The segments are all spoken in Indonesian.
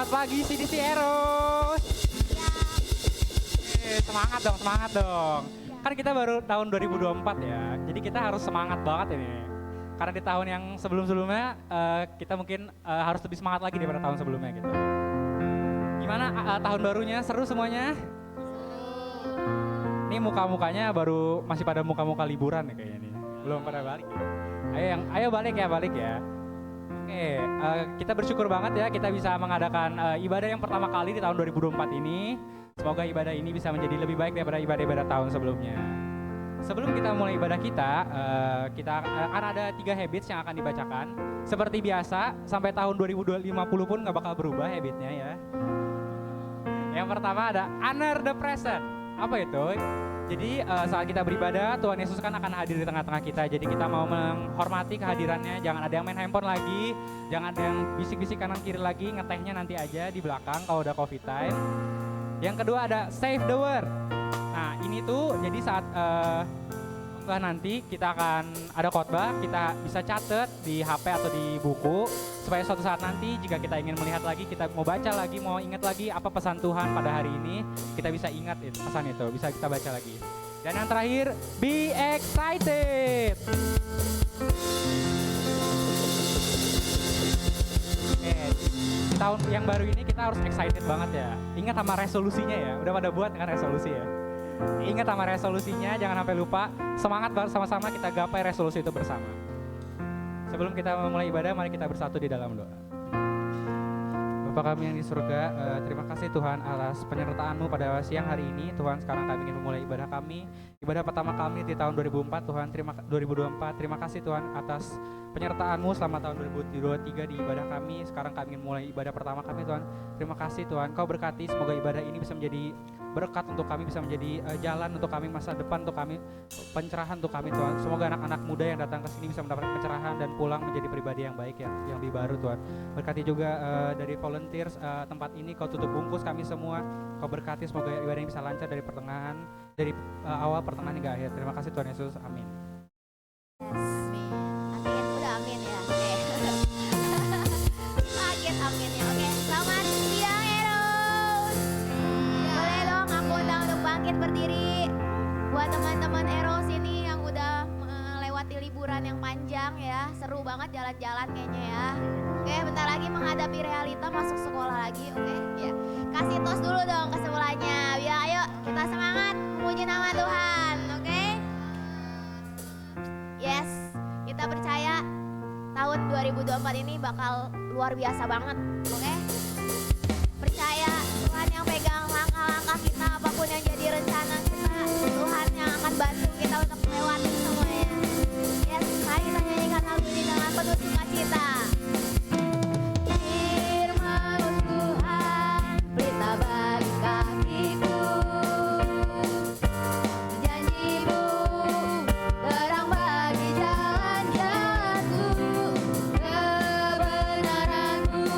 Selamat pagi CDC Eros. Semangat dong, semangat dong. Kan kita baru tahun 2024 ya, jadi kita harus semangat banget ini. Karena di tahun yang sebelum-sebelumnya kita mungkin harus lebih semangat lagi daripada tahun sebelumnya gitu. Gimana tahun barunya? Seru semuanya? Ini muka-mukanya baru masih pada muka-muka liburan ya kayaknya nih. Belum pada balik ya. Ayo balik ya. Oke, kita bersyukur banget ya kita bisa mengadakan ibadah yang pertama kali di tahun 2024 ini. Semoga ibadah ini bisa menjadi lebih baik daripada ibadah-ibadah tahun sebelumnya. Sebelum kita mulai ibadah kita akan ada 3 habits yang akan dibacakan. Seperti biasa, sampai tahun 2050 pun nggak bakal berubah habitnya ya. Yang pertama ada honor the present. Apa itu? Jadi saat kita beribadah, Tuhan Yesus kan akan hadir di tengah-tengah kita. Jadi kita mau menghormati kehadirannya. Jangan ada yang main handphone lagi, jangan ada yang bisik-bisik kanan kiri lagi. Ngetehnya nanti aja di belakang kalau udah coffee time. Yang kedua ada save the word. Nah ini tuh jadi saat nanti kita akan ada khotbah, kita bisa catat di HP atau di buku supaya suatu saat nanti jika kita ingin melihat lagi, kita mau baca lagi, mau ingat lagi apa pesan Tuhan pada hari ini, kita bisa ingat pesan itu, bisa kita baca lagi. Dan yang terakhir, be excited. Oke, di tahun yang baru ini kita harus excited banget ya. Ingat sama resolusinya ya, udah pada buat kan resolusi ya. Ingat sama resolusinya, jangan sampai lupa. Semangat banget sama-sama kita gapai resolusi itu bersama. Sebelum kita memulai ibadah, mari kita bersatu di dalam doa. Bapa kami yang di surga, terima kasih Tuhan atas penyertaan-Mu pada siang hari ini. Tuhan, sekarang kami ingin memulai ibadah kami. Ibadah pertama kami di tahun 2004, Tuhan, 2024. Terima kasih Tuhan atas penyertaan-Mu selama tahun 2023 di ibadah kami. Sekarang kami ingin mulai ibadah pertama kami, Tuhan. Terima kasih Tuhan, Kau berkati, semoga ibadah ini bisa menjadi berkat untuk kami, bisa menjadi jalan untuk kami, masa depan untuk kami, pencerahan untuk kami Tuhan. Semoga anak-anak muda yang datang ke sini bisa mendapatkan pencerahan dan pulang menjadi pribadi yang baik, yang lebih baru Tuhan. Berkati juga dari volunteers tempat ini, Kau tutup bungkus kami semua. Kau berkati, semoga ibadah ini bisa lancar dari pertengahan, dari awal, pertengahan hingga akhir. Terima kasih Tuhan Yesus, amin. Amin, udah amin ya. Kaget amin ya. Oke, selamat siang Eros. Boleh dong aku undang untuk bangkit berdiri. Buat teman-teman Eros ini yang udah melewati liburan yang panjang ya. Seru banget jalan-jalan kayaknya ya. Oke, bentar lagi menghadapi realita masuk sekolah lagi, oke? Ya. Kasih tos dulu dong ke sebelahnya. Ya, ayo kita semangat memuji nama Tuhan, oke? Yes, kita percaya tahun 2024 ini bakal luar biasa banget, oke? Percaya Tuhan yang pegang langkah-langkah kita, apapun yang jadi rencana kita, Tuhan yang akan bantu kita untuk melewati semuanya. Yes, mari kita nyanyikan lagu ini dengan penuh sukacita. Firman Tuhan, berita bagi kakiku. Janji-Mu terang bagi jalan-jalanku. Kebenaran-Mu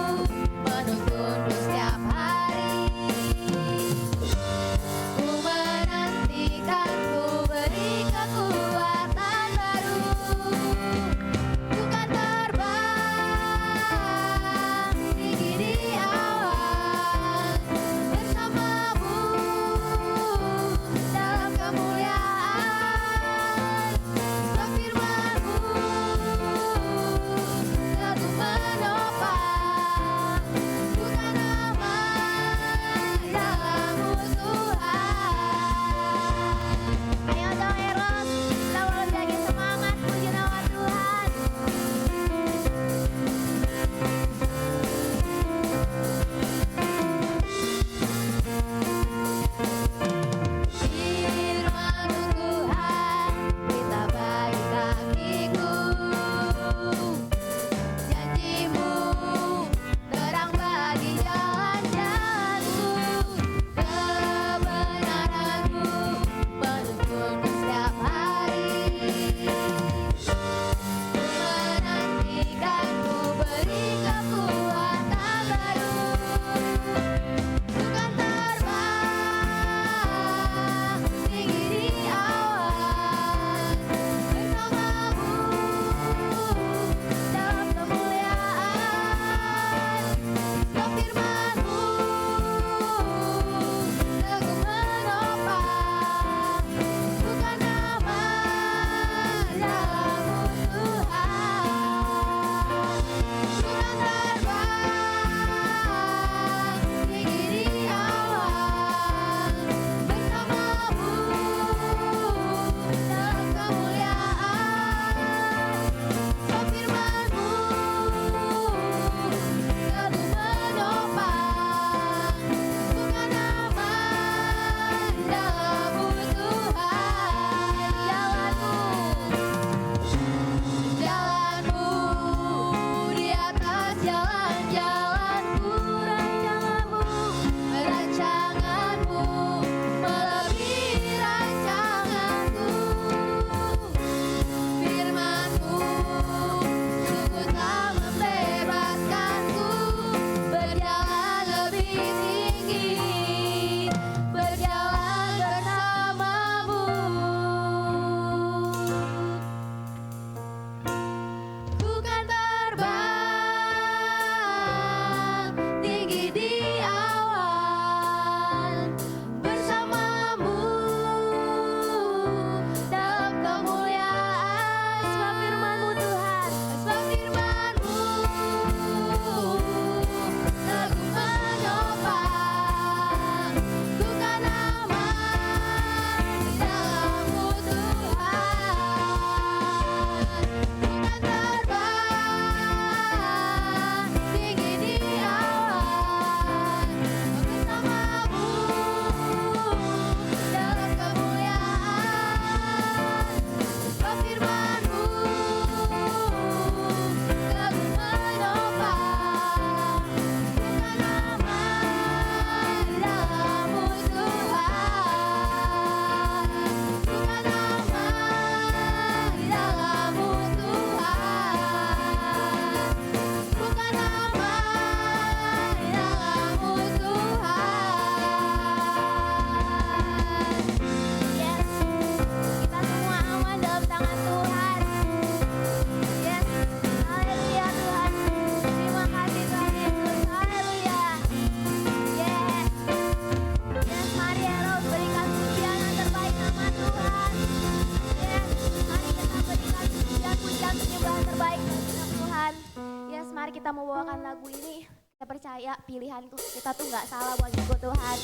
menyanyikan lagu ini, kita percaya pilihan kita tuh nggak salah buat ikut Tuhan.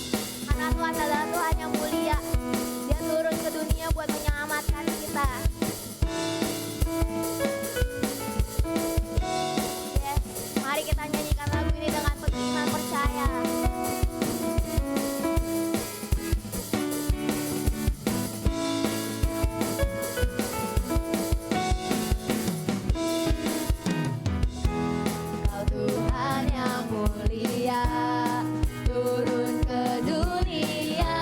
Karena Tuhan adalah Tuhan yang mulia. Dia turun ke dunia buat menyelamatkan kita. Yes, mari kita nyanyikan lagu ini dengan iman percaya. Kau Tuhan yang mulia, turun ke dunia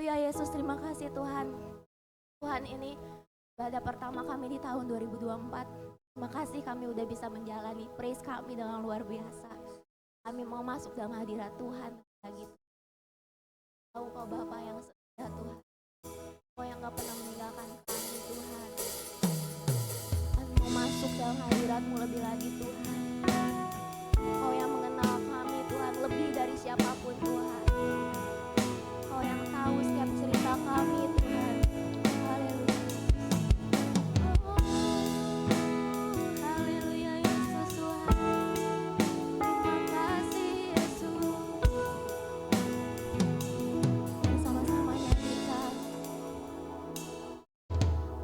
Haleluya Yesus, terima kasih Tuhan. Tuhan, ini ibadah pertama kami di tahun 2024. Terima kasih kami udah bisa menjalani praise kami dengan luar biasa. Kami mau masuk dalam hadirat Tuhan lagi. Tahu kau Bapa yang setia Tuhan. Kau yang gak pernah meninggalkan kami Tuhan. Kami mau masuk dalam hadirat-Mu lebih lagi Tuhan. Kau yang mengenal kami Tuhan lebih dari siapapun Tuhan. Kau yang tahu setiap cerita kami Tuhan. Haleluya. Oh, haleluya Yesus Tuhan. Terima kasih Yesus. Bersama-sama nyanyikan.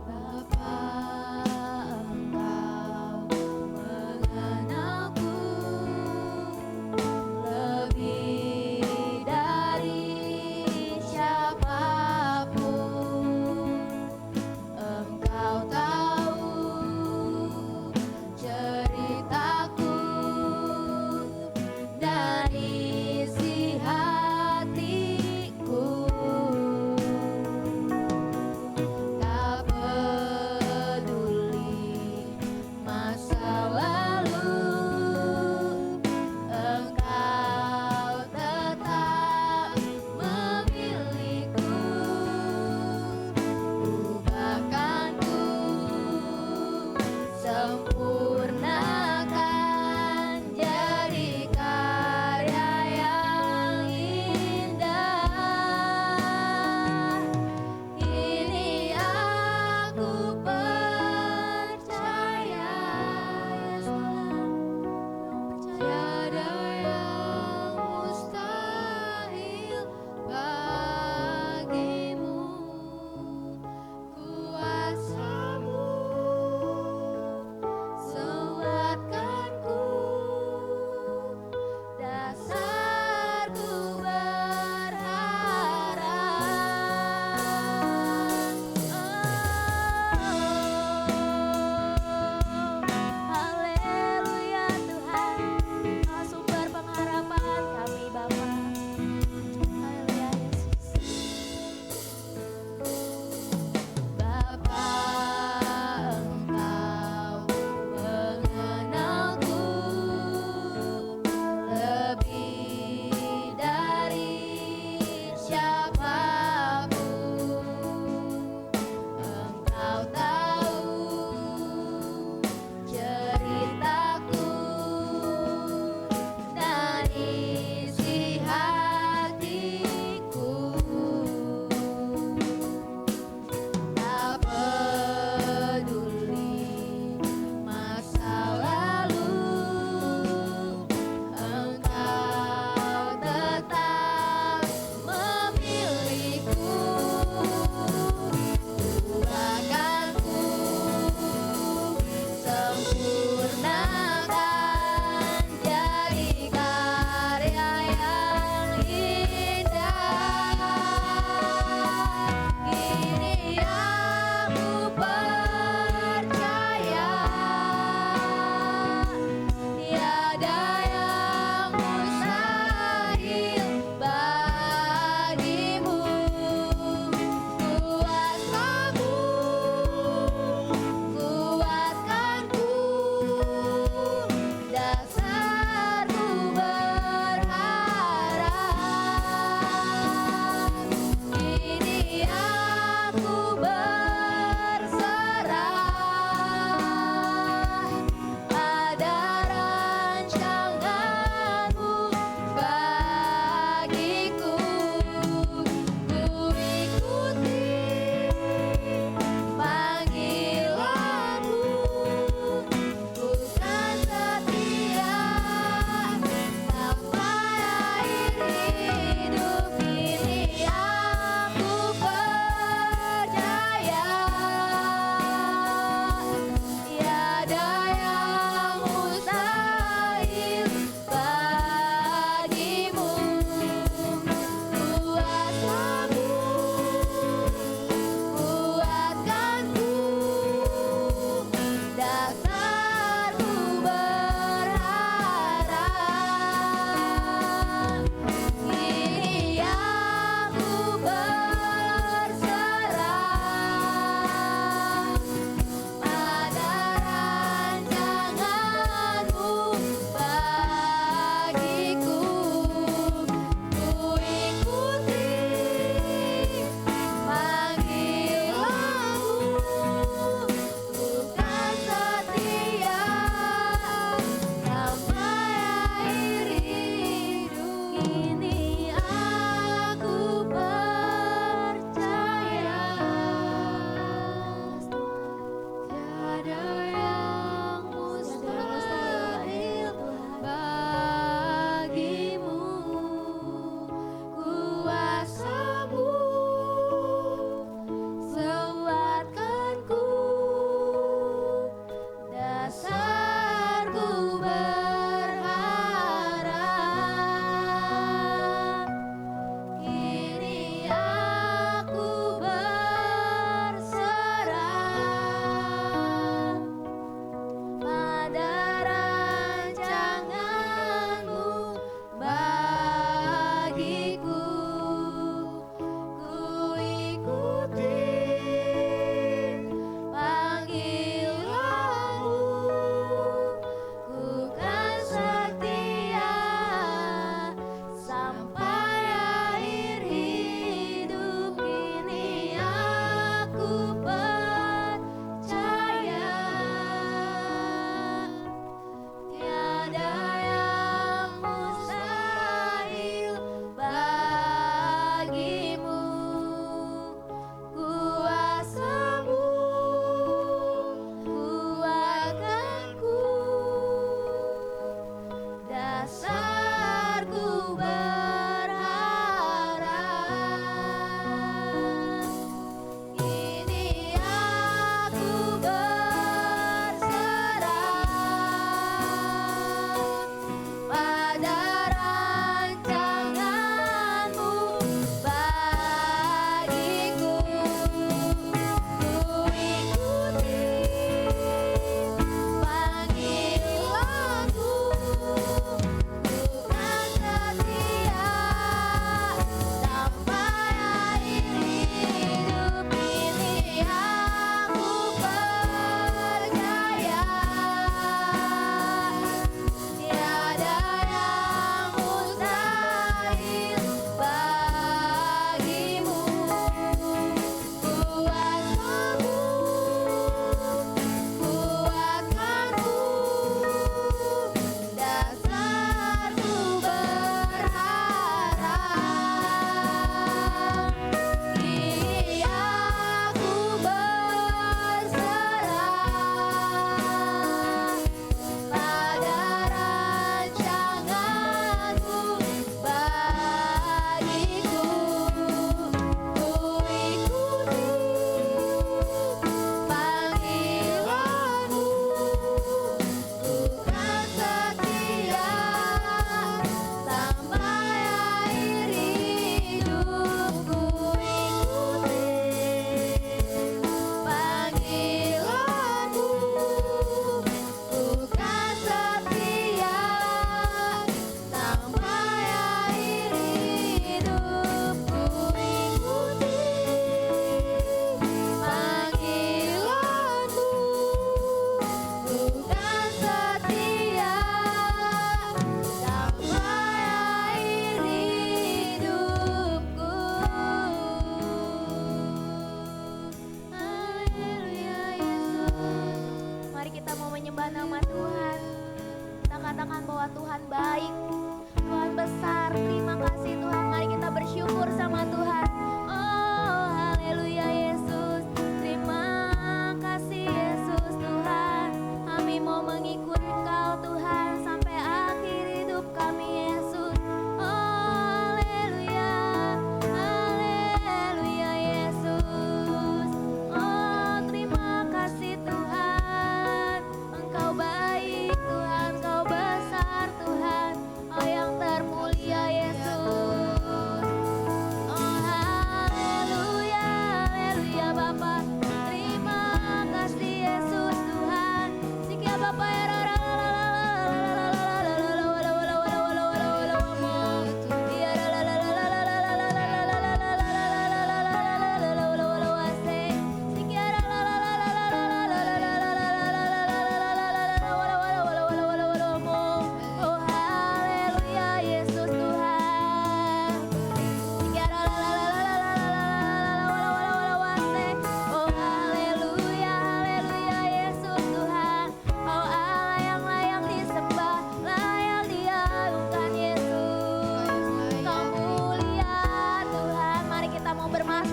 Bapa, Engkau mengenalku lebih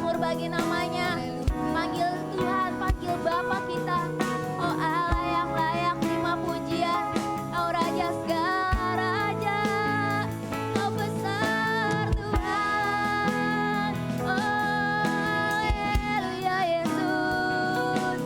mazmur bagi namanya. Panggil Tuhan, panggil Bapa kita. Oh Allah yang layak terima pujian. Kau Raja segala raja. Kau besar Tuhan. Oh haleluya Yesus.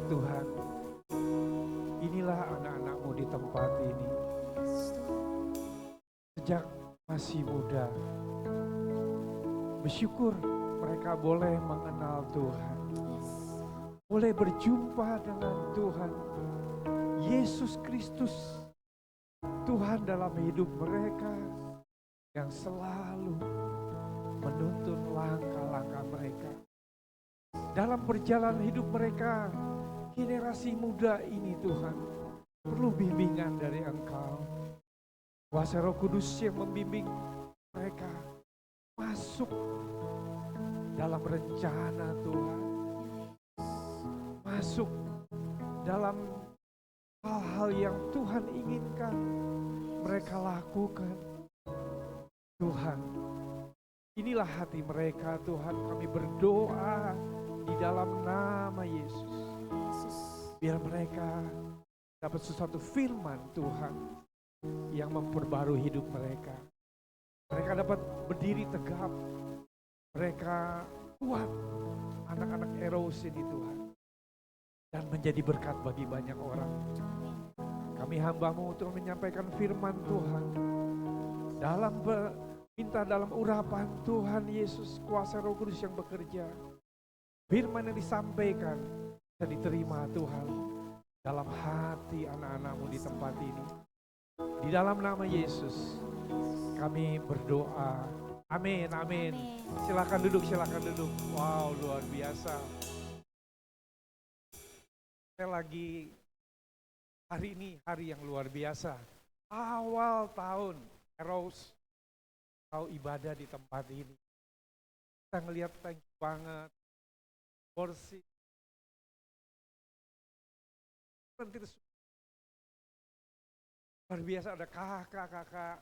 Tuhan, inilah anak-anak-Mu di tempat ini. Sejak masih muda, bersyukur mereka boleh mengenal Tuhan, boleh berjumpa dengan Tuhan Yesus Kristus, Tuhan dalam hidup mereka yang selalu menuntun langkah-langkah mereka. Dalam perjalanan hidup mereka, generasi muda ini Tuhan perlu bimbingan dari Engkau. Kuasa Roh Kudus yang membimbing mereka masuk dalam rencana Tuhan, masuk dalam hal-hal yang Tuhan inginkan mereka lakukan. Tuhan, inilah hati mereka Tuhan, kami berdoa di dalam nama Yesus. Biar mereka dapat sesuatu firman Tuhan yang memperbarui hidup mereka. Mereka dapat berdiri tegap, mereka kuat, anak-anak Eros ini Tuhan, dan menjadi berkat bagi banyak orang. Kami hamba-Mu untuk menyampaikan firman Tuhan, minta dalam urapan Tuhan Yesus, kuasa Roh Kudus yang bekerja. Firman yang disampaikan bisa diterima Tuhan dalam hati anak-anak-Mu di tempat ini. Di dalam nama Yesus kami berdoa. Amin, amin. Silakan duduk, silakan duduk. Wow, luar biasa. Saya lagi, hari ini hari yang luar biasa. Awal tahun, Eros tahu ibadah di tempat ini. Kita ngelihat thank you banget. Porsi. Luar biasa, ada kakak-kakak.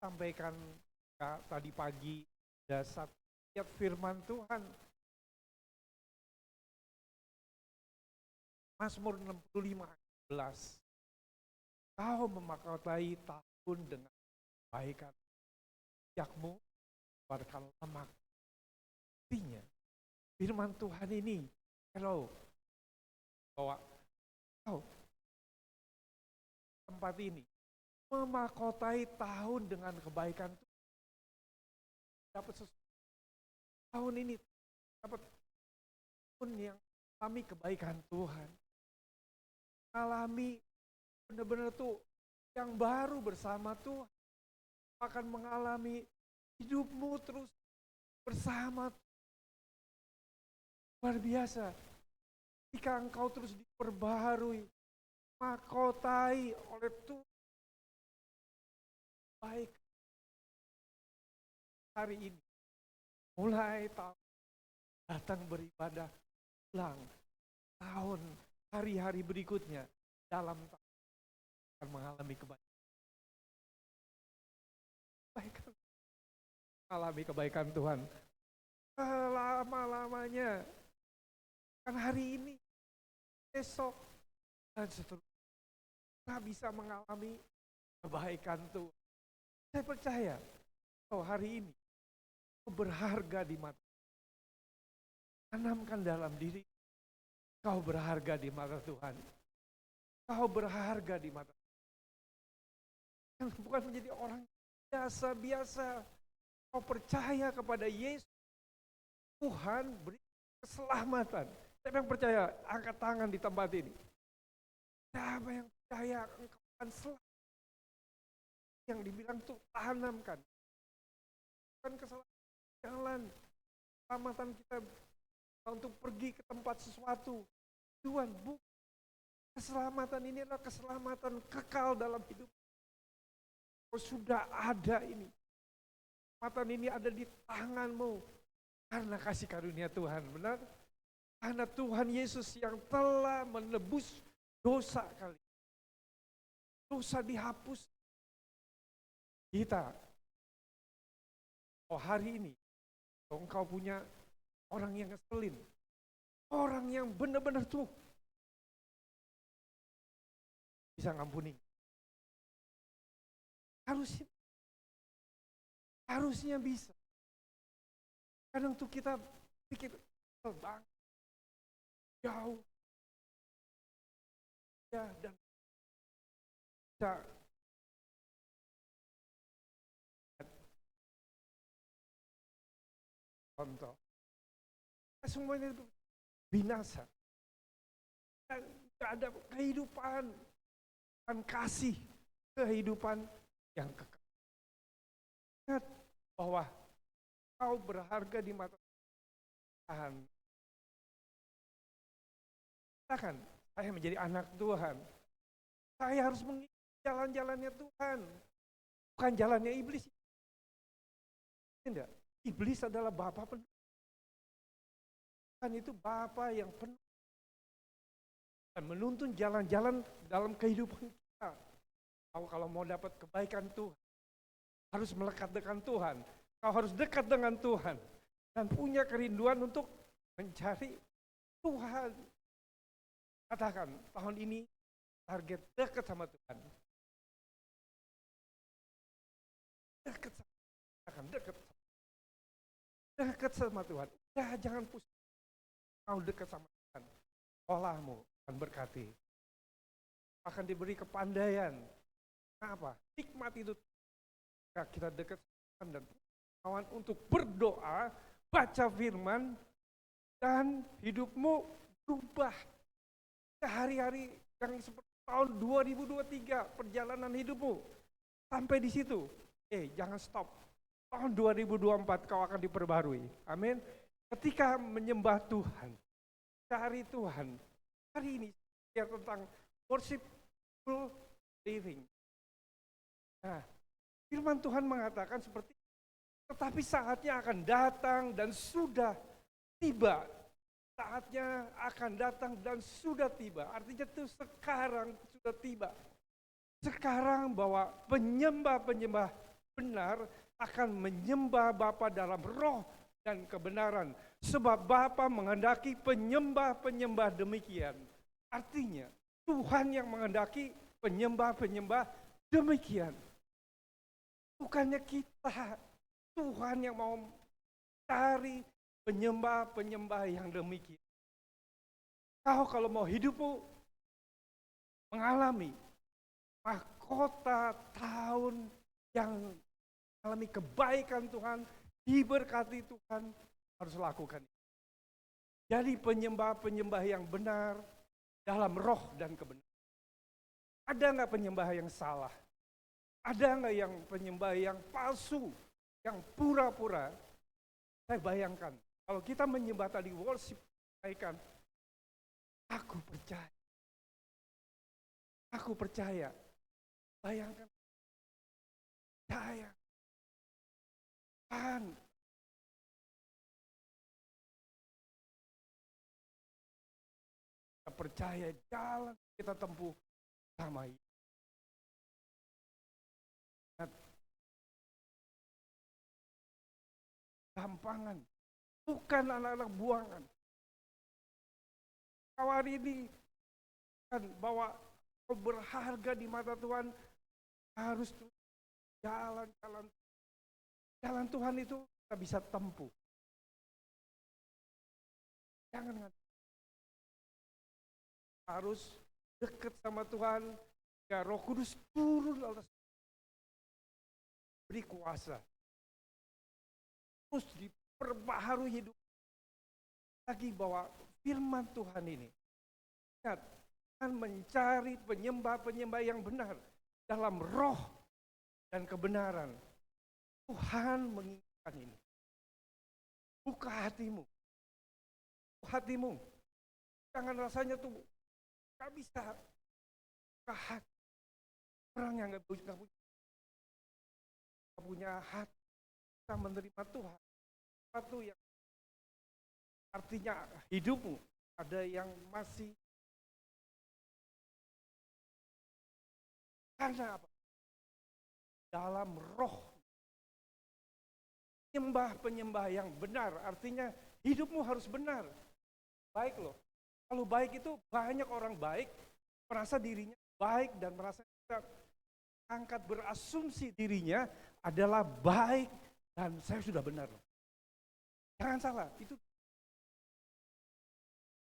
Sampaikan tadi pagi, dasar lihat firman Tuhan. Mazmur 65 ayat 11. Kau memahkotai tahun dengan kebaikan. Yakmu warkan lemak. Artinya, firman Tuhan ini, bahwa kau tempat ini memahkotai tahun dengan kebaikan Tuhan. Dapat sesuatu. Tahun ini dapat tahun yang alami kebaikan Tuhan. Alami benar-benar tuh yang baru bersama Tuhan. Akan mengalami hidupmu terus bersama Tuhan. Luar biasa. Jika engkau terus diperbaharui, mahkotai oleh Tuhan. Baik hari ini, mulai datang beribadah, pulang tahun, hari-hari berikutnya dalam tahun akan mengalami kebaikan. Mengalami kebaikan Tuhan selama-lamanya. Kan hari ini, besok, dan seterusnya kita bisa mengalami kebaikan Tuhan. Saya percaya, hari ini kau berharga di mata. Tanamkan dalam diri, kau berharga di mata Tuhan. Kau berharga di mata Tuhan. Bukan menjadi orang biasa-biasa. Kau percaya kepada Yesus. Tuhan beri keselamatan. Siapa yang percaya? Angkat tangan di tempat ini. Siapa yang percaya engkau akan selamat? Yang dibilang tuh tanamkan. Bukan keselamatan jalan. Keselamatan kita untuk pergi ke tempat sesuatu. Tuhan, bukan. Keselamatan ini adalah keselamatan kekal dalam hidup. Kau sudah ada ini. Keselamatan ini ada di tanganmu. Karena kasih karunia Tuhan, benar? Karena Tuhan Yesus yang telah menebus dosa kalian. Dosa dihapus. Kita, hari ini, engkau punya orang yang ngeselin, orang yang benar-benar tuh bisa ngampuni. Harusnya bisa. Kadang tuh kita pikir bang jauh ya dan bisa contoh semuanya itu binasa dan gak ada kehidupan dan kasih kehidupan yang kekal. Ingat bahwa kau berharga di mata Tuhan. Katakan, saya menjadi anak Tuhan. Saya harus mengikuti jalan-jalannya Tuhan. Bukan jalannya iblis. Tidak. Iblis adalah bapa penuh. Tuhan itu bapa yang penuh. Dan menuntun jalan-jalan dalam kehidupan kita. Kalau mau dapat kebaikan Tuhan, harus melekat dengan Tuhan. Kau harus dekat dengan Tuhan. Dan punya kerinduan untuk mencari Tuhan. Katakan, tahun ini target dekat sama Tuhan. Dekat sama Tuhan. Dekat sama Tuhan. Udah jangan pusing. Kau dekat sama Tuhan. Sekolahmu akan berkati. Akan diberi kepandaian. Kenapa? Hikmat itu. Kita dekat sama Tuhan dan kawan untuk berdoa, baca firman, dan hidupmu berubah. Hari-hari yang seperti tahun 2023, perjalanan hidupmu. Sampai di situ. Jangan stop. Tahun 2024 kau akan diperbarui. Amin. Ketika menyembah Tuhan, cari Tuhan. Hari ini biar tentang worshipful living. Nah, firman Tuhan mengatakan seperti tetapi saatnya akan datang dan sudah tiba. Saatnya akan datang dan sudah tiba. Artinya itu sekarang sudah tiba. Sekarang bahwa penyembah-penyembah benar akan menyembah Bapa dalam roh dan kebenaran. Sebab Bapa menghendaki penyembah-penyembah demikian. Artinya Tuhan yang menghendaki penyembah-penyembah demikian. Bukannya kita, Tuhan yang mau cari penyembah-penyembah yang demikian. Kau kalau mau hidupmu mengalami mahkota tahun yang mengalami kebaikan Tuhan, diberkati Tuhan, harus lakukan. Jadi penyembah-penyembah yang benar dalam roh dan kebenaran. Ada nggak penyembah yang salah? Ada nggak yang penyembah yang palsu, yang pura-pura? Saya bayangkan, kalau kita menyembah tadi worship, bayangkan, aku percaya, bayangkan, saya, Tuhan, kita percaya jalan kita tempuh sama ini. Gampangan, bukan anak-anak buangan. Kau hari ini kan bahwa kau berharga di mata Tuhan, harus jalan Tuhan itu kita bisa tempuh. Jangan harus dekat sama Tuhan, ya Roh Kudus turun atas, beri kuasa. Terus diperbaharui hidup lagi bahwa firman Tuhan ini ingat, Tuhan mencari penyembah-penyembah yang benar dalam roh dan kebenaran. Tuhan mengingatkan ini. Buka hatimu. Jangan rasanya tuh gak bisa buka hati. Orang yang gak punya hati kita menerima Tuhan, satu yang artinya hidupmu ada yang masih karena apa? Dalam roh penyembah yang benar, artinya hidupmu harus benar. Baik loh. Kalau baik itu banyak orang baik merasa dirinya baik dan merasa angkat berasumsi dirinya adalah baik. Dan saya sudah benar. Jangan salah, itu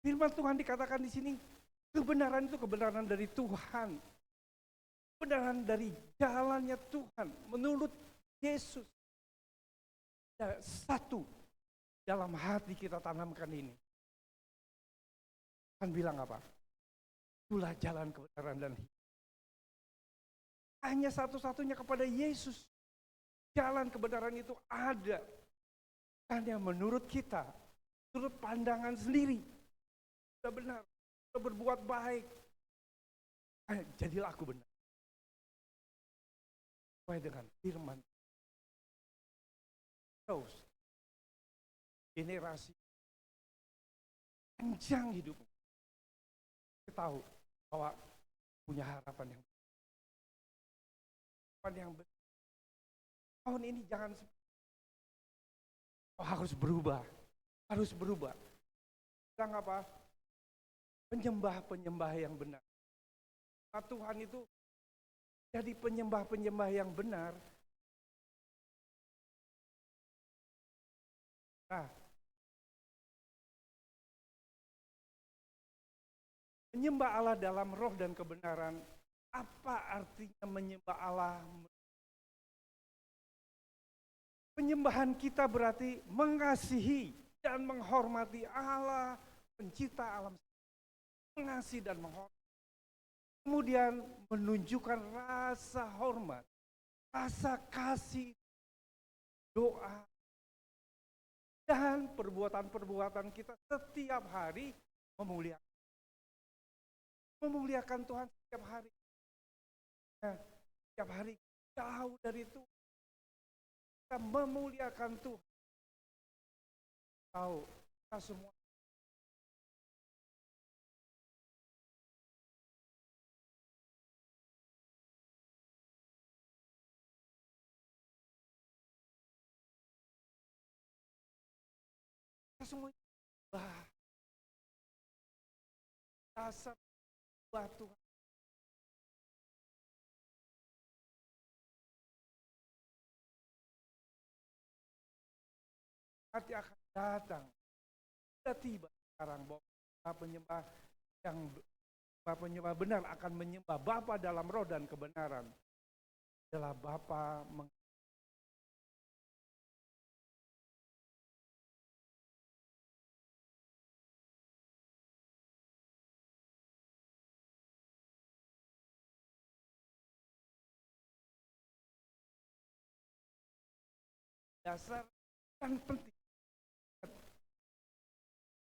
firman Tuhan dikatakan di sini, kebenaran itu kebenaran dari Tuhan. Kebenaran dari jalannya Tuhan menurut Yesus. Ya, satu dalam hati kita tanamkan ini. Kan bilang apa? Itulah jalan kebenaran dan hidup. Hanya satu-satunya kepada Yesus. Jalan kebenaran itu ada. Hanya menurut kita, menurut pandangan sendiri. Sudah benar, sudah berbuat baik. Jadilah aku benar. Sesuai dengan firman. Terus, generasi panjang hidup. Kita tahu bahwa punya harapan yang benar. Tahun ini jangan harus berubah. Bilang apa? Penyembah yang benar. Nah, Tuhan itu jadi penyembah yang benar. Nah, menyembah Allah dalam roh dan kebenaran, apa artinya menyembah Allah? Penyembahan kita berarti mengasihi dan menghormati Allah, pencipta alam, mengasihi dan menghormati. Kemudian menunjukkan rasa hormat, rasa kasih, doa, dan perbuatan-perbuatan kita setiap hari memuliakan Tuhan setiap hari. Nah, setiap hari jauh dari itu. Kita memuliakan Tuhan. Tahu, kita semua dasar Tuhan. Nanti akan datang. Sudah tiba sekarang bahwa penyembah benar akan menyembah Bapa dalam roh dan kebenaran. Adalah Bapa dasar dan penting.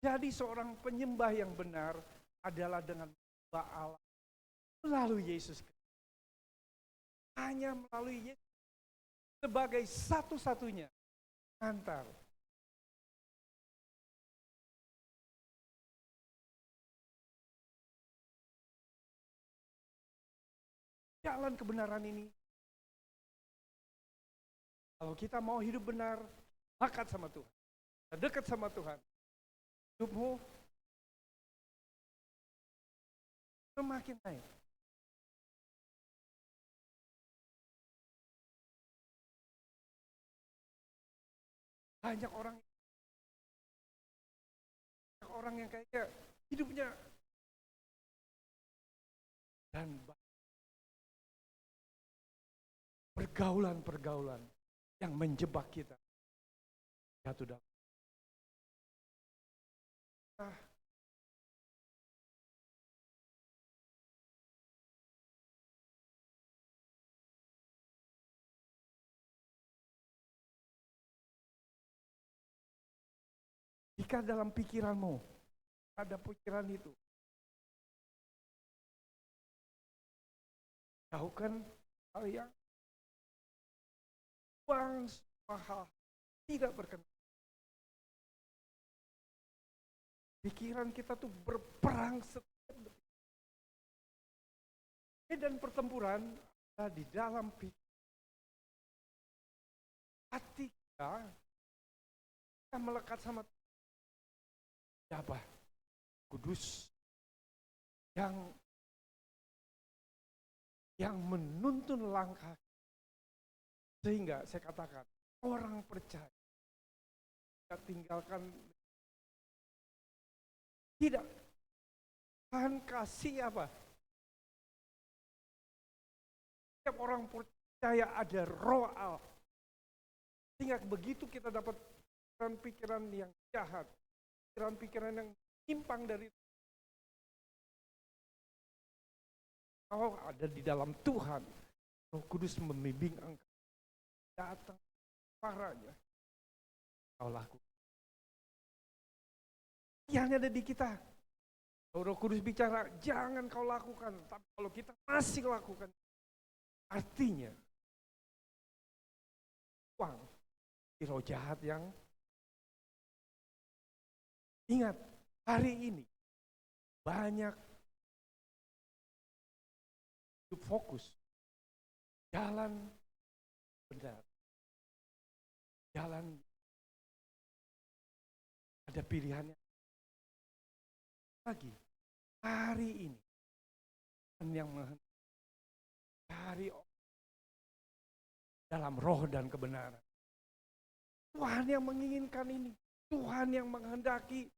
Jadi seorang penyembah yang benar adalah dengan menyembah Allah melalui Yesus Kristus. Hanya melalui Yesus sebagai satu-satunya antar. Jalan kebenaran ini, kalau kita mau hidup benar, dekat sama Tuhan, dekat sama Tuhan, hidupmu semakin naik. Banyak orang yang kayaknya hidupnya dan pergaulan yang menjebak kita jatuh dalam. Jika dalam pikiranmu ada pikiran itu, jauhkan hal yang buang semua hal tidak berkenan. Pikiran kita tuh berperang setiap detik. Dan pertempuran ada di dalam hati kita melekat sama siapa? Kudus yang menuntun langkah. Sehingga saya katakan orang percaya tidak tinggalkan. Tidak. Tuhan kasih apa? Setiap orang percaya ada roh Allah. Sehingga begitu kita dapat pikiran-pikiran yang jahat, pikiran-pikiran yang menyimpang dari kau ada di dalam Tuhan. Roh Kudus membimbing engkau. Datang parahnya. Kau lakukan. Yang ada di kita. Kalau Roh Kudus bicara, jangan kau lakukan. Tapi kalau kita masih lakukan, artinya uang di roh jahat yang ingat hari ini banyak hidup fokus jalan benar, jalan ada pilihannya lagi hari ini yang mencari dalam roh dan kebenaran. Tuhan yang menginginkan ini. Tuhan yang menghendaki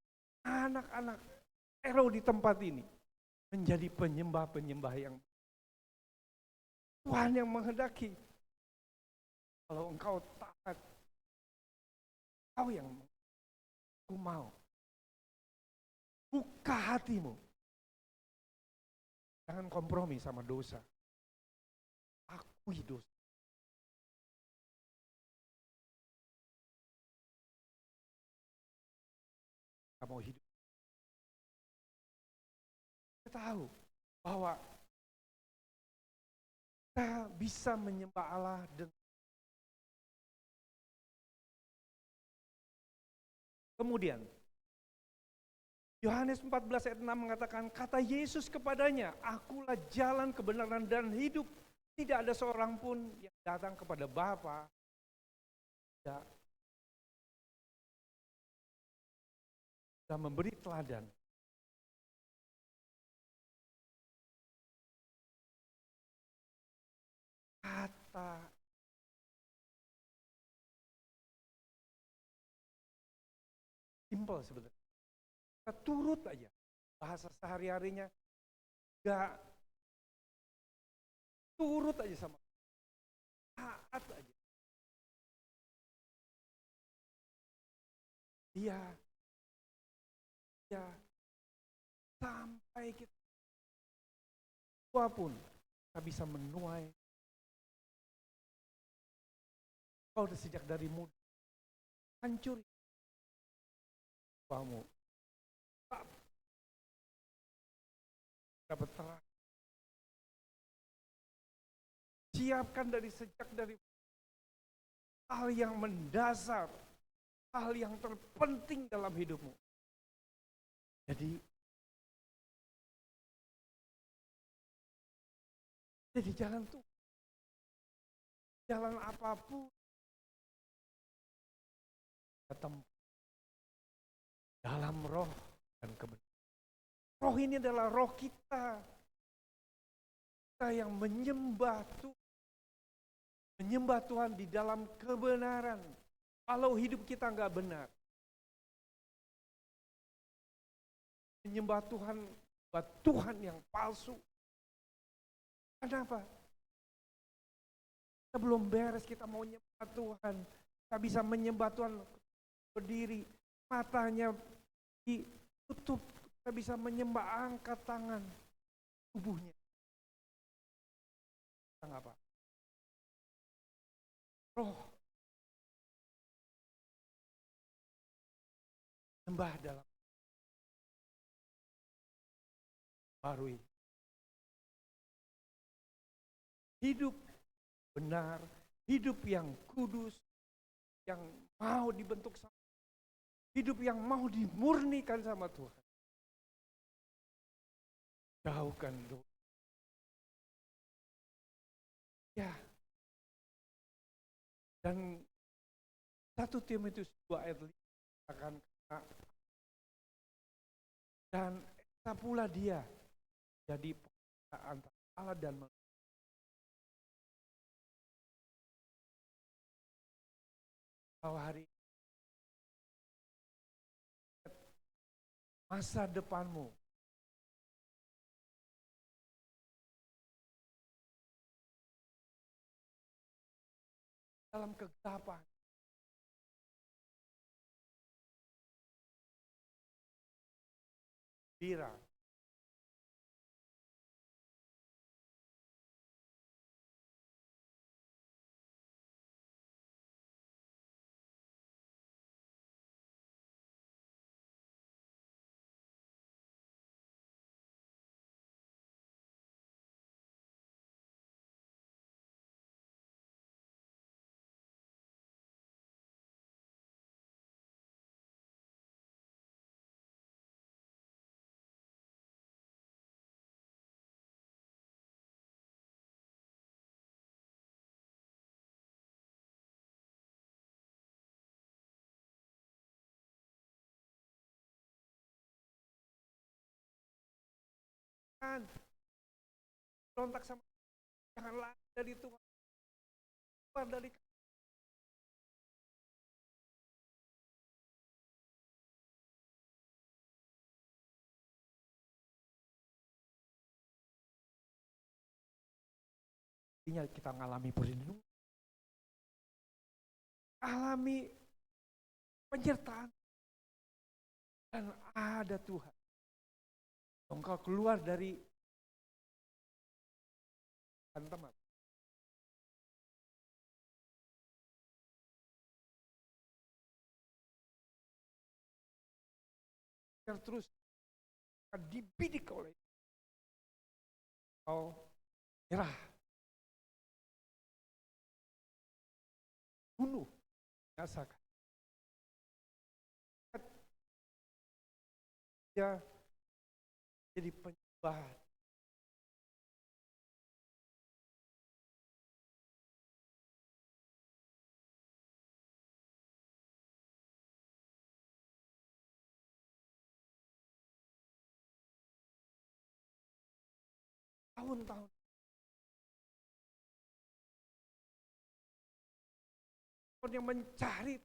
anak-anak Ero di tempat ini menjadi penyembah-penyembah yang Tuhan yang menghendaki. Kalau engkau taat, kau yang mau. Buka hatimu. Jangan kompromi sama dosa. Akui dosa. Kita mau hidup. Kita tahu bahwa kita bisa menyembah Allah dengan kemudian Yohanes 14 ayat 6 mengatakan, kata Yesus kepadanya, akulah jalan kebenaran dan hidup. Tidak ada seorang pun yang datang kepada Bapa. Tidak. Dan memberi teladan. Kata simple sebenarnya. Kita turut aja. Bahasa sehari-harinya gak turut aja sama. Taat aja. Iya. Ya, sampai kita tua pun kita bisa menuai. Kau udah sejak dari muda hancur kamu dapat terang. Siapkan dari hal yang mendasar, hal yang terpenting dalam hidupmu. Jadi jangan tuh jalan apapun tetap dalam roh dan kebenaran. Roh ini adalah roh kita. Kita yang menyembah Tuhan di dalam kebenaran. Kalau hidup kita nggak benar, menyembah Tuhan yang palsu. Kenapa? Kita belum beres, kita mau menyembah Tuhan. Kita bisa menyembah Tuhan berdiri, matanya ditutup. Kita bisa menyembah, angkat tangan, tubuhnya. Kita nggak apa? Roh. Sembah dalam baru ini. Hidup benar, hidup yang kudus, yang mau dibentuk sama, hidup yang mau dimurnikan sama Tuhan. Jauhkan dosa. Ya. Dan 1 Timotius 2 ayat 5 akan dan pula dia jadi antara Allah dan manusia. Bahwa hari masa depanmu. Dalam kegelapan. Bira. Kan, berontak sama, jangan lari dari Tuhan. Keluar dari kita mengalami perlindungan, alami penyertaan, dan ada Tuhan. Engkau keluar dari teman. Terus dibidik oleh kau nyerah, bunuh, binasakan. Dia jadi penyembahan. Tahun-tahun. Orang yang mencari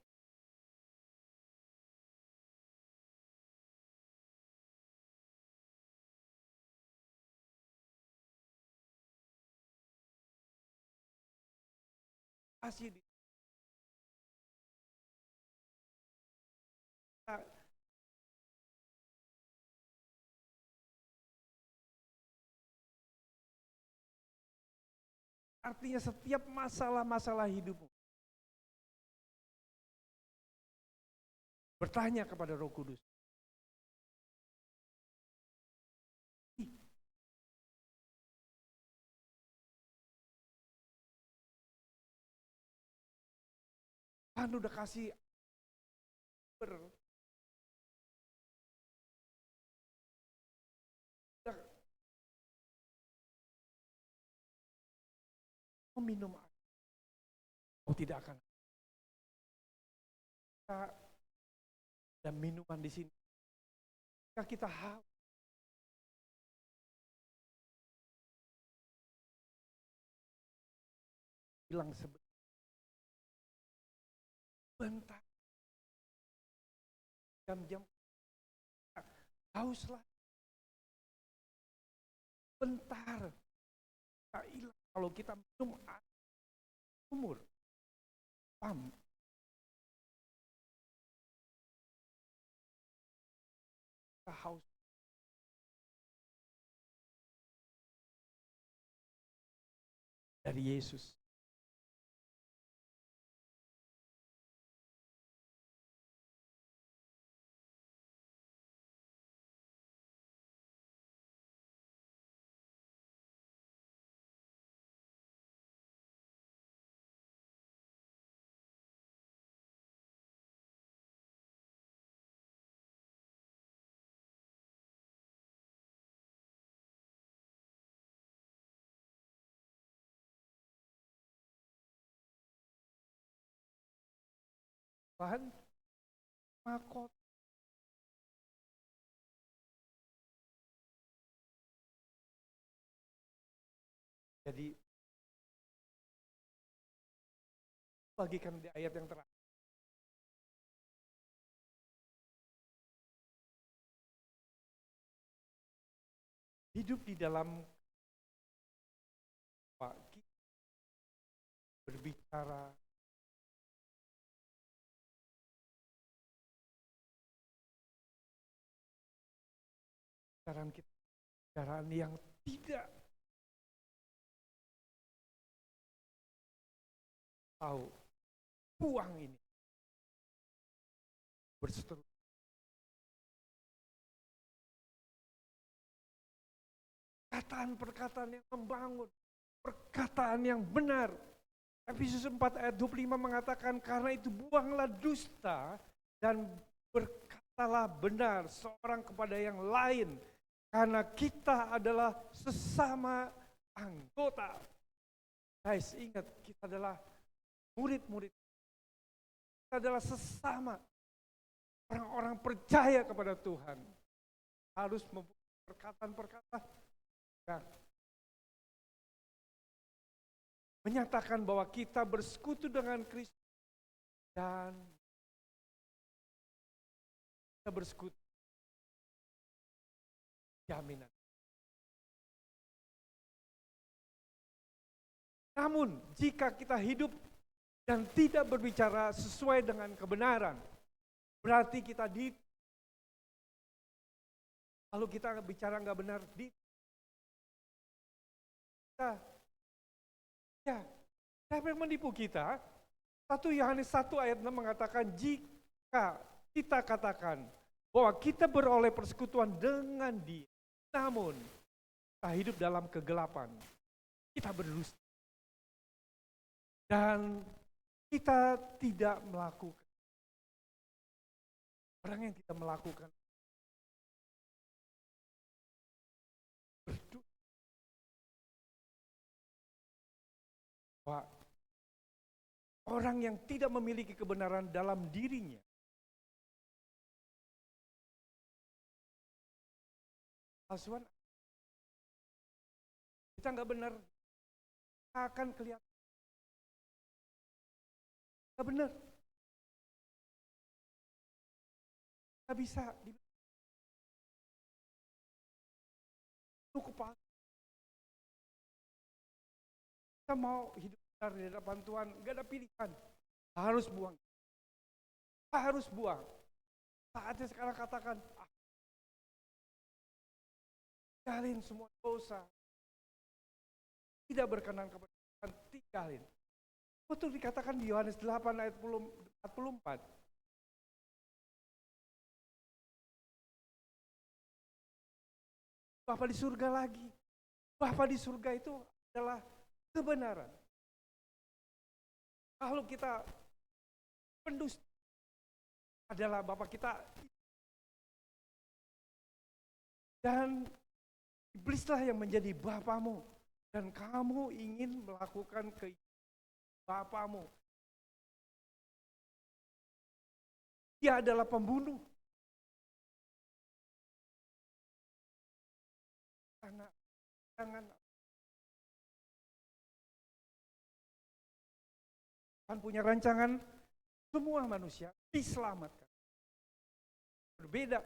kasih di artinya setiap masalah-masalah hidupmu bertanya kepada Roh Kudus. Tuhan udah kasih minum air. Kau tidak akan ada minuman di sini. Jika kita haus, bilang sebentar, jam-jam hauslah, bentar, tak hilang. Kalau kita minum air, umur, pam, kita haus. Dari Yesus. Tuhan, mahkota. Jadi bagikan di ayat yang terakhir. hidup di dalam kita berbicara bicaraan yang tidak tahu buang ini berseteru. Perkataan-perkataan yang membangun, perkataan yang benar. Efesus 4 ayat 25 mengatakan, karena itu buanglah dusta dan berkatalah benar seorang kepada yang lain, karena kita adalah sesama anggota. Guys, ingat, kita adalah murid-murid. Kita adalah sesama orang-orang percaya kepada Tuhan. Harus mempunyai perkataan-perkataan yang menyatakan bahwa kita bersekutu dengan Kristus dan kita bersekutu jaminan. Namun jika kita hidup dan tidak berbicara sesuai dengan kebenaran, berarti kita lalu kita bicara nggak benar siapa yang menipu kita? 1 Yohanes 1 ayat 6 mengatakan, jika kita katakan bahwa kita beroleh persekutuan dengan Dia, namun kita hidup dalam kegelapan, kita berdusta. Dan kita tidak melakukan. Orang yang tidak melakukan berdusta. Orang yang tidak memiliki kebenaran dalam dirinya palsuan, kita nggak benar akan kelihatan nggak benar, nggak bisa cukup. Kita mau hidup benar di hadapan Tuhan, nggak ada pilihan, harus buang, harus buang. Saatnya sekarang katakan, tinggalin semua dosa, tidak berkenan kepada Tuhan, tinggalin. Betul dikatakan di Yohanes 8 ayat 44. Bapa di surga lagi. Bapa di surga itu adalah kebenaran. Kalau kita pendusta adalah Bapa kita, dan iblislah yang menjadi bapamu, dan kamu ingin melakukan keinginan bapamu. Dia adalah pembunuh. Jangan Tuhan punya rancangan semua manusia diselamatkan. Berbeda.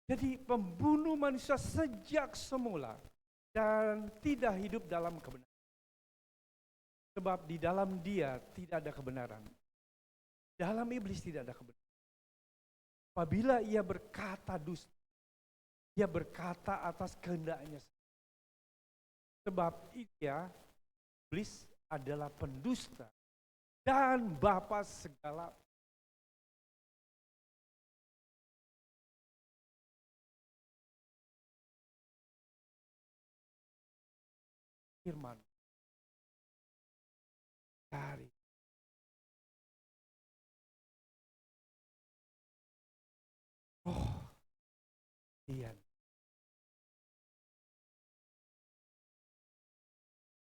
Jadi pembunuh manusia sejak semula dan tidak hidup dalam kebenaran. Sebab di dalam dia tidak ada kebenaran. Dalam iblis tidak ada kebenaran. Apabila ia berkata dusta, ia berkata atas kehendaknya. Sebab ia, iblis adalah pendusta dan bapa segala firman dari Dia.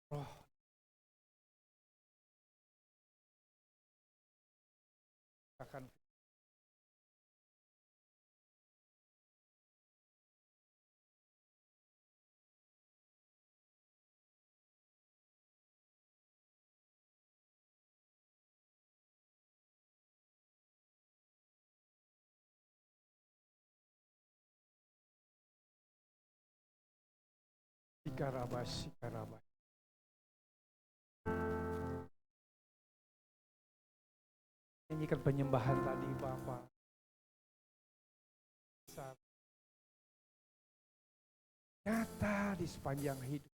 Roh akan Sikarabas. Nyanyikan penyembahan tadi Bapa. Nyata di sepanjang hidup.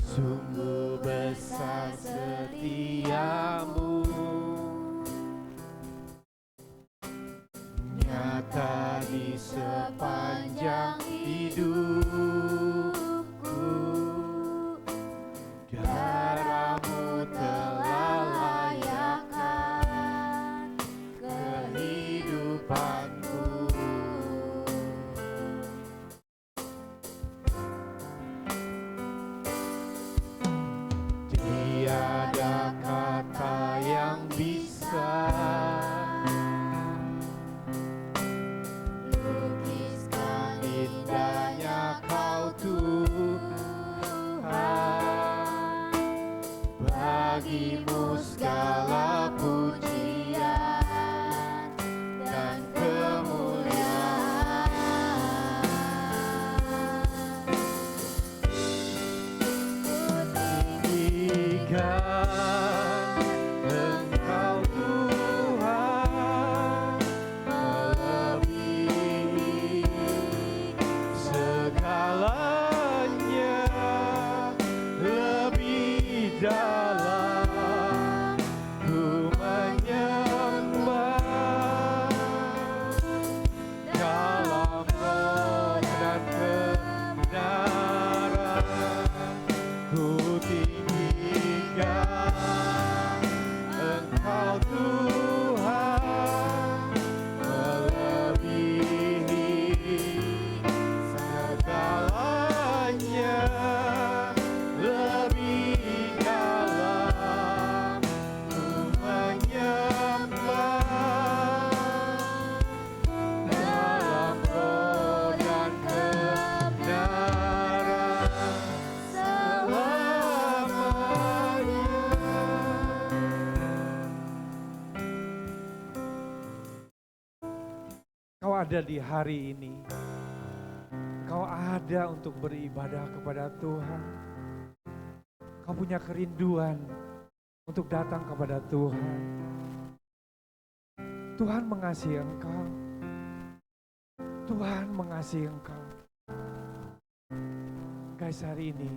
Sungguh besar setiamu, nyata di sepanjang hidupku. Darahmu telah layakkan kehidupanku. Tiada kata yang bisa lukiskan indahnya Kau Tuhan. Bagimu segala pujian dan kemuliaan. Tinggikan Engkau Tuhan, melebihi segalanya, lebih dalam ku menyembah dalam roh dan kebenaran. Ku tinggikan Engkau Tuhan, melebihi segalanya, lebih dalam ku menyembah dalam roh dan kebenaran selamanya. Kau ada di hari ini. Kau ada untuk beribadah kepada Tuhan. Kau punya kerinduan untuk datang kepada Tuhan. Tuhan mengasihi engkau. Tuhan mengasihi engkau. Guys, hari ini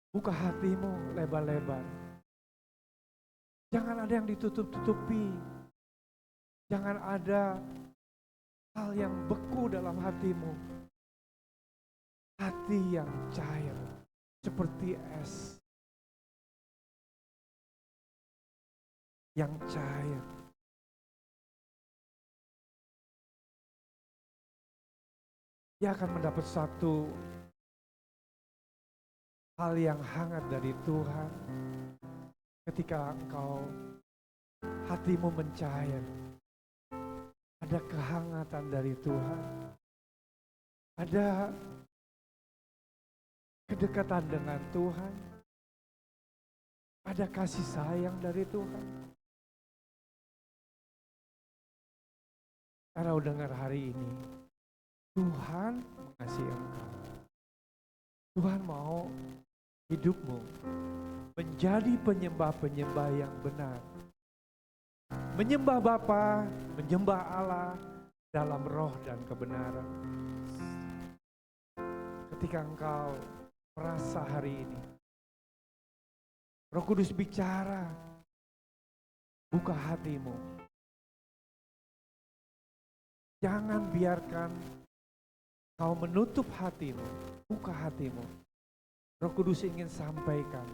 buka hatimu lebar-lebar. Jangan ada yang ditutup-tutupi. Jangan ada hal yang beku dalam hatimu. Hati yang cair seperti es. Yang cair. Dia akan mendapat satu hal yang hangat dari Tuhan ketika engkau hatimu mencair. Ada kehangatan dari Tuhan. Ada kedekatan dengan Tuhan. Ada kasih sayang dari Tuhan. Kalau dengar hari ini, Tuhan mengasihi engkau. Tuhan mau hidupmu menjadi penyembah-penyembah yang benar. Menyembah Bapa, menyembah Allah dalam roh dan kebenaran. Ketika engkau merasa hari ini, Roh Kudus bicara, buka hatimu. Jangan biarkan kau menutup hatimu, buka hatimu. Roh Kudus ingin sampaikan.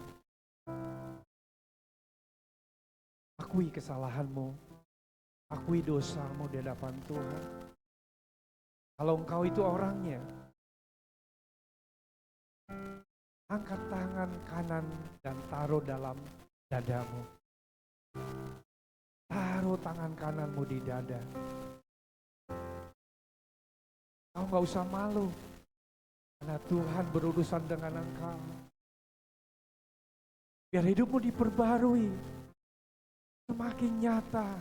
Akui kesalahanmu, akui dosamu di hadapan Tuhan. Kalau engkau itu orangnya, angkat tangan kanan dan taruh dalam dadamu. Taruh tangan kananmu di dada. Kau gak usah malu, karena Tuhan berurusan dengan engkau. Biar hidupmu diperbarui, semakin nyata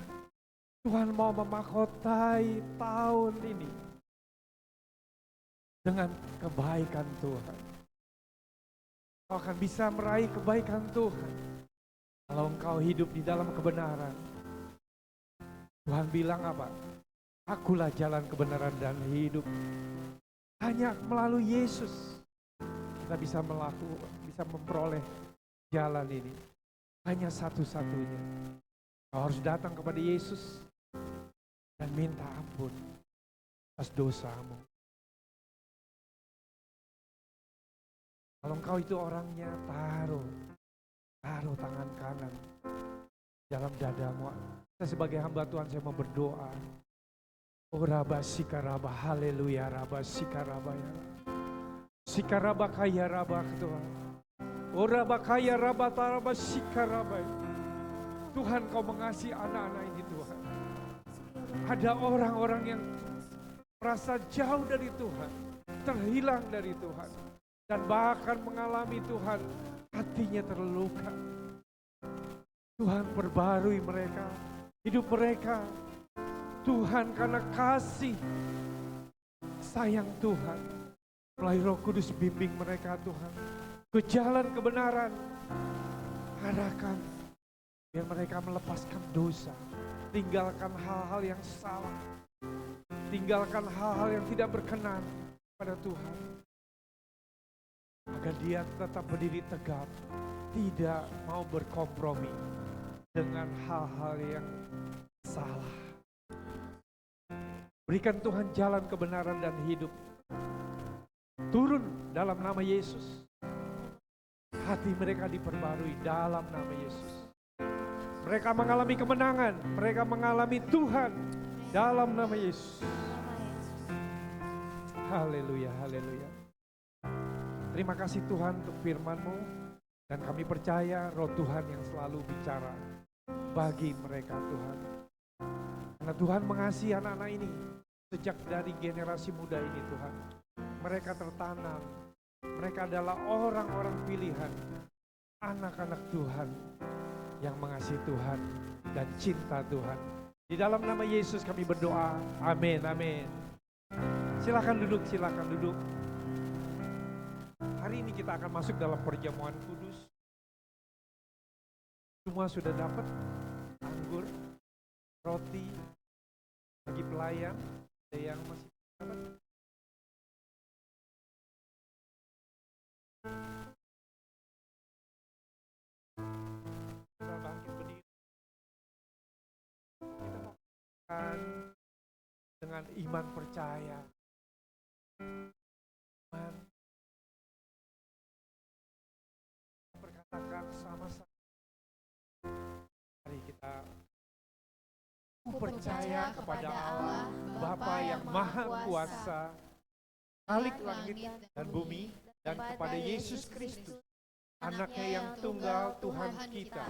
Tuhan mau memahkotai tahun ini dengan kebaikan Tuhan. Kau akan bisa meraih kebaikan Tuhan kalau engkau hidup di dalam kebenaran. Tuhan bilang apa? Akulah jalan kebenaran dan hidup. Hanya melalui Yesus kita bisa memperoleh jalan ini. Hanya satu-satunya. Kau harus datang kepada Yesus dan minta ampun atas dosamu. Kalau engkau itu orangnya, taruh tangan kanan dalam dadamu. Saya sebagai hamba Tuhan, saya mau berdoa. Oh Rabba Sikaraba, haleluya Rabba Sikaraba ya. Sikaraba kaya Rabba Tuhan. Oh Rabba kaya Rabba Taraba Sikaraba. Tuhan, kau mengasihi anak-anak ini Tuhan. Ada orang-orang yang merasa jauh dari Tuhan, terhilang dari Tuhan, dan bahkan mengalami Tuhan hatinya terluka. Tuhan, perbarui mereka, hidup mereka. Tuhan, karena kasih sayang Tuhan, melalui Roh Kudus bimbing mereka Tuhan ke jalan kebenaran. Arahkan biar mereka melepaskan dosa, tinggalkan hal-hal yang salah, tinggalkan hal-hal yang tidak berkenan pada Tuhan, agar dia tetap berdiri tegap, tidak mau berkompromi dengan hal-hal yang salah. Berikan Tuhan jalan kebenaran dan hidup. Turun dalam nama Yesus. Hati mereka diperbarui dalam nama Yesus. Mereka mengalami kemenangan, mereka mengalami Tuhan dalam nama Yesus. Haleluya, haleluya. Terima kasih Tuhan untuk firman-Mu, dan kami percaya Roh Tuhan yang selalu bicara bagi mereka Tuhan. Karena Tuhan mengasihi anak-anak ini sejak dari generasi muda ini Tuhan. Mereka tertanam, mereka adalah orang-orang pilihan, anak-anak Tuhan yang mengasihi Tuhan dan cinta Tuhan. Di dalam nama Yesus kami berdoa. Amin, amin. Silakan duduk, silakan duduk. Hari ini kita akan masuk dalam perjamuan kudus. Semua sudah dapat anggur, roti bagi pelayan. Ada yang masih dapat? Kita bangkit berdiri. Kita lakukan dengan iman percaya. Iman. Perkatakan sama-sama. Mari kita percaya kepada Allah, Bapa yang Maha Kuasa, Khalik langit dan bumi, dan kepada Yesus Kristus, Anaknya yang tunggal Tuhan kita,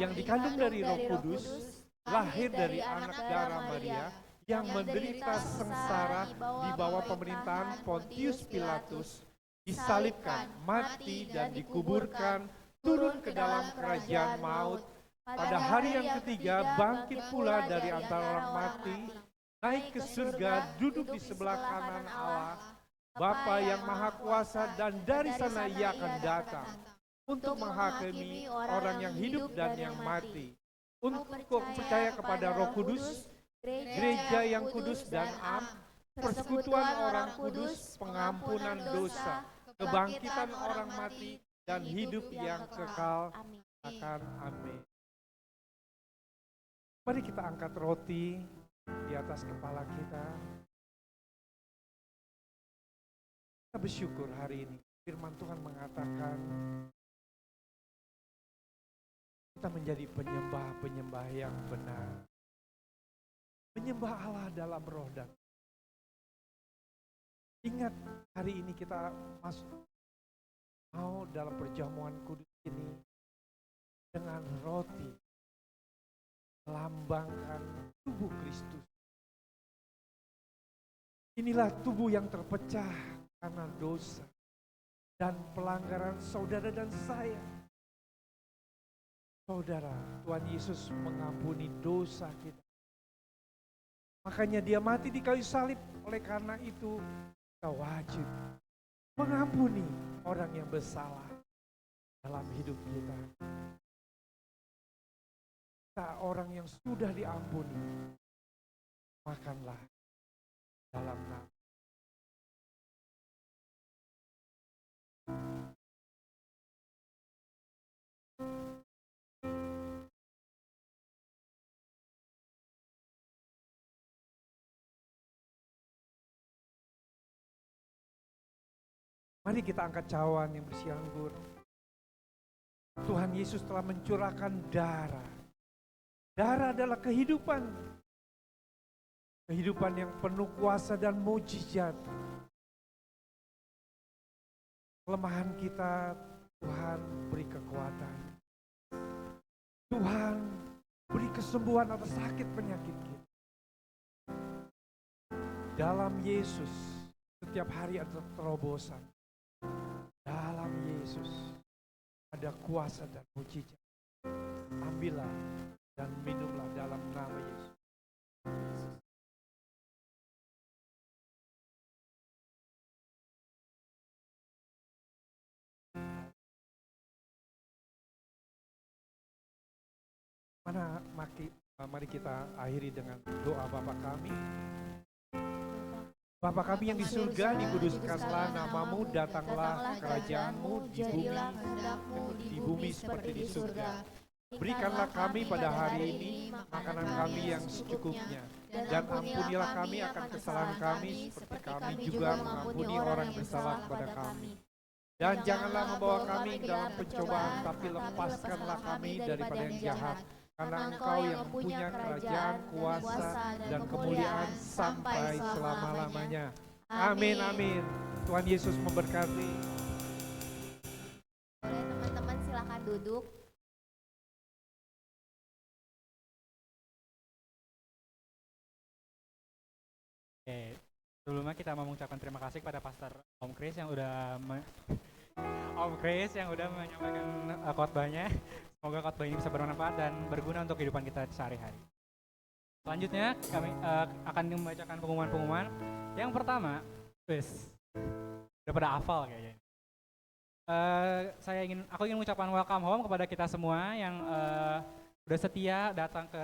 yang dikandung dari Roh Kudus, lahir dari anak darah Maria, yang menderita sengsara di bawah pemerintahan Pontius Pilatus, disalibkan, mati dan dikuburkan, turun ke dalam kerajaan maut, pada hari yang ketiga bangkit pula dari antara orang mati, naik ke surga, duduk di sebelah kanan Allah, Bapa yang Maha Kuasa, dan dari sana Ia akan datang untuk menghakimi orang yang hidup dan yang mati. Untuk percaya kepada Roh Kudus, gereja yang kudus dan am, persekutuan orang kudus, pengampunan dosa, kebangkitan orang mati, dan hidup yang kekal akan. Amin. Mari kita angkat roti di atas kepala kita. Kita bersyukur hari ini. Firman Tuhan mengatakan kita menjadi penyembah-penyembah yang benar. Menyembah Allah dalam roh dan ingat, hari ini kita mau dalam perjamuan kudus ini dengan roti melambangkan tubuh Kristus. Inilah tubuh yang terpecah karena dosa dan pelanggaran saudara dan saya. Saudara, Tuhan Yesus mengampuni dosa kita. Makanya dia mati di kayu salib. Oleh karena itu kita wajib mengampuni orang yang bersalah dalam hidup kita. Kita orang yang sudah diampuni, makanlah dalam nama. Mari kita angkat cawan yang berisi anggur. Tuhan Yesus telah mencurahkan darah. Darah adalah kehidupan. Kehidupan yang penuh kuasa dan mujizat. Kelemahan kita, Tuhan beri kekuatan. Tuhan beri kesembuhan atas sakit penyakit kita. Dalam Yesus, setiap hari ada terobosan. Dalam Yesus ada kuasa dan mujizat. Ambillah dan minumlah dalam nama Yesus. Mari kita akhiri dengan doa Bapa kami. Bapa kami yang di surga, dikuduskanlah namamu, datanglah kerajaanmu di bumi seperti di surga. Berikanlah kami pada hari ini makanan kami yang secukupnya, dan ampunilah kami akan kesalahan kami seperti kami juga mengampuni orang yang bersalah kepada kami. Dan janganlah membawa kami ke dalam pencobaan, tapi lepaskanlah kami daripada yang jahat. Karena Engkau yang punya kerajaan, kuasa, dan kemuliaan sampai selama-lamanya. Amin, amin. Tuhan Yesus memberkati. Boleh teman-teman silakan duduk. Oke, sebelumnya kita mau mengucapkan terima kasih kepada Pastor Om Chris yang udah menyampaikan khotbahnya. Semoga khotbah ini bisa bermanfaat dan berguna untuk kehidupan kita sehari-hari. Selanjutnya kami akan membacakan pengumuman-pengumuman. Yang pertama, udah pada hafal kayaknya. Aku ingin mengucapkan welcome home kepada kita semua yang udah setia datang ke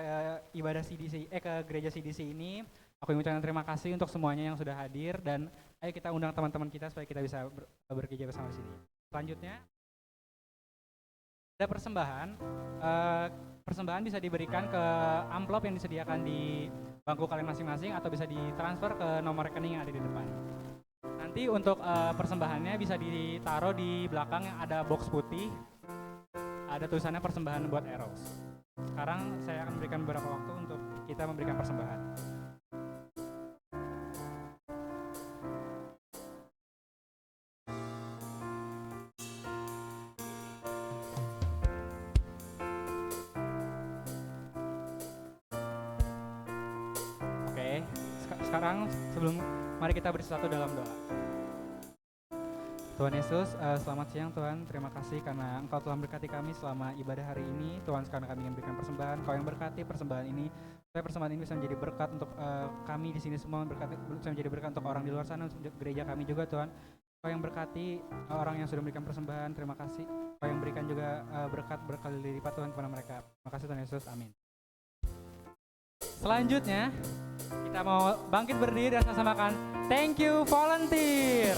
ibadah CDC, ke gereja CDC ini. Aku ingin mengucapkan terima kasih untuk semuanya yang sudah hadir dan ayo kita undang teman-teman kita supaya kita bisa bekerja bersama di sini. Selanjutnya ada persembahan. Persembahan bisa diberikan ke amplop yang disediakan di bangku kalian masing-masing atau bisa ditransfer ke nomor rekening yang ada di depan. Nanti untuk persembahannya bisa ditaruh di belakang yang ada box putih. Ada tulisannya persembahan buat Eros. Sekarang saya akan berikan beberapa waktu untuk kita memberikan persembahan. Sekarang mari kita bersatu dalam doa. Tuhan Yesus, selamat siang Tuhan. Terima kasih karena Engkau telah memberkati kami selama ibadah hari ini. Tuhan, sekarang kami ingin berikan persembahan. Kau yang berkati persembahan ini, supaya persembahan ini bisa menjadi berkat untuk kami di sini semua, bisa menjadi berkat untuk orang di luar sana, untuk gereja kami juga Tuhan. Kau yang berkati orang yang sudah memberikan persembahan, terima kasih. Kau yang berikan juga berkat berkali lipat Tuhan kepada mereka. Terima kasih Tuhan Yesus, amin. Selanjutnya kita mau bangkit berdiri dan sama-samakan Thank you volunteer.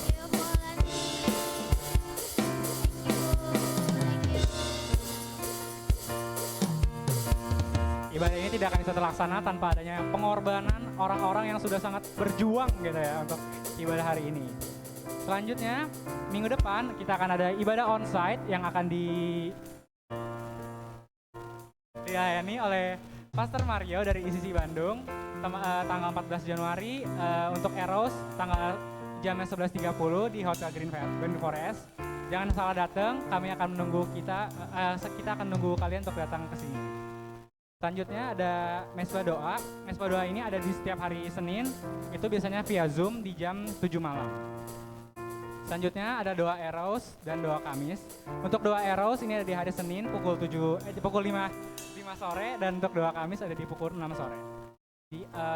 Ibadah ini tidak akan bisa terlaksana tanpa adanya pengorbanan orang-orang yang sudah sangat berjuang gitu ya untuk ibadah hari ini. Selanjutnya minggu depan kita akan ada ibadah onsite yang akan dilayani oleh Pastor Mario dari ICC Bandung tanggal 14 Januari untuk Eros tanggal jam 11.30 di Hotel Green Forest. Jangan salah datang, kami akan menunggu kita akan menunggu kalian untuk datang ke sini. Selanjutnya ada mesbah doa. Mesbah doa ini ada di setiap hari Senin, itu biasanya via Zoom di jam 7 malam. Selanjutnya ada doa Eros dan doa Kamis. Untuk doa Eros ini ada di hari Senin pukul 5 sore dan untuk doa Kamis ada di pukul 6 sore.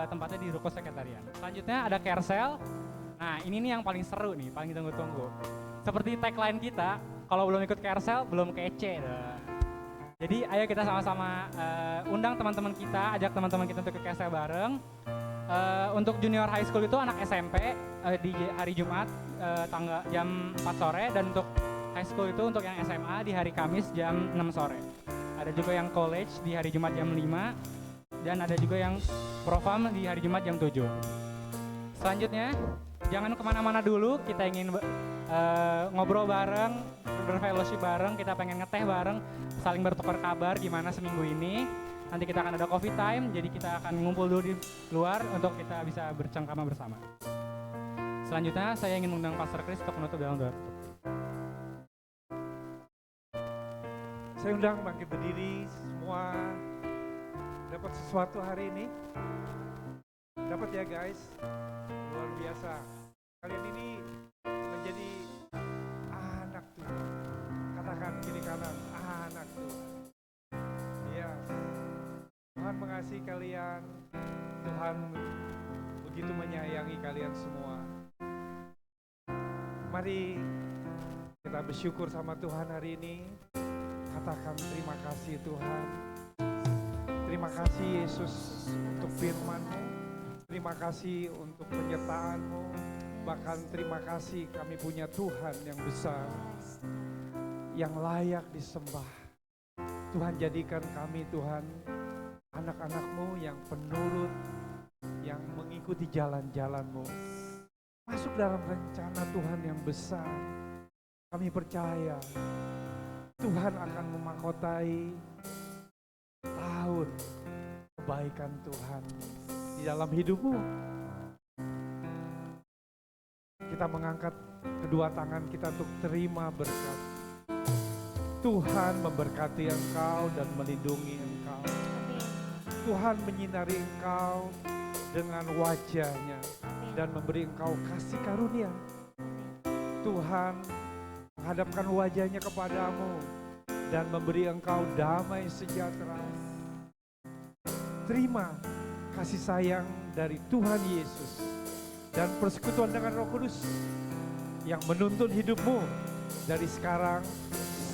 tempatnya di Ruko Sekretariat. Selanjutnya ada carousel. Nah ini nih yang paling seru nih, paling ditunggu-tunggu. Seperti tagline kita, kalau belum ikut carousel belum kece. Jadi ayo kita sama-sama undang teman-teman kita, ajak teman-teman kita untuk ke carousel bareng. Untuk junior high school itu anak SMP di hari Jumat tanggal jam 4 sore, dan untuk high school itu untuk yang SMA di hari Kamis jam 6 sore. Ada juga yang college di hari Jumat jam 5, dan ada juga yang profam di hari Jumat jam 7. Selanjutnya, jangan kemana-mana dulu, kita ingin ngobrol bareng, berfellowship bareng, kita pengen ngeteh bareng, saling bertukar kabar gimana seminggu ini. Nanti kita akan ada coffee time, jadi kita akan ngumpul dulu di luar untuk kita bisa bercengkrama bersama. Selanjutnya, saya ingin mengundang Pastor Chris untuk menutup dalam doa. Saya undang bangkit berdiri, semua dapat sesuatu hari ini. Dapat ya guys, luar biasa. Kalian ini menjadi anak Tuhan. Katakan kiri kanan, anak Tuhan. Iya, Tuhan mengasihi kalian. Tuhan begitu menyayangi kalian semua. Mari kita bersyukur sama Tuhan hari ini. Katakan terima kasih Tuhan. Terima kasih Yesus untuk firman-Mu. Terima kasih untuk penyertaan-Mu. Bahkan terima kasih kami punya Tuhan yang besar, yang layak disembah. Tuhan jadikan kami Tuhan anak-anak-Mu yang penurut, yang mengikuti jalan-jalan-Mu. Masuk dalam rencana Tuhan yang besar. Kami percaya Tuhan akan memahkotai tahun kebaikan Tuhan di dalam hidupmu. Kita mengangkat kedua tangan kita untuk terima berkat. Tuhan memberkati engkau dan melindungi engkau. Tuhan menyinari engkau dengan wajah-Nya dan memberi engkau kasih karunia. Tuhan menghadapkan wajah-Nya kepadamu dan memberi engkau damai sejahtera. Terima kasih sayang dari Tuhan Yesus dan persekutuan dengan Roh Kudus yang menuntun hidupmu dari sekarang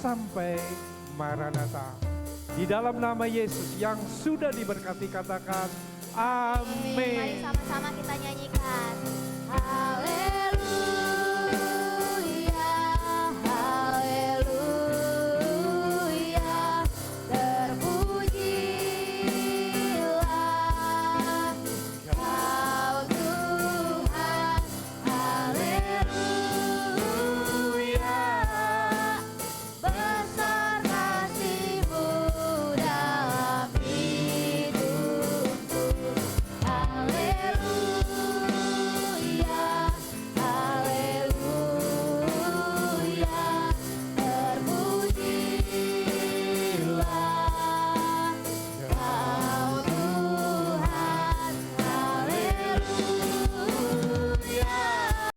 sampai Maranatha. Di dalam nama Yesus yang sudah diberkati, katakan amin. Mari sama-sama kita nyanyikan. Haleluya.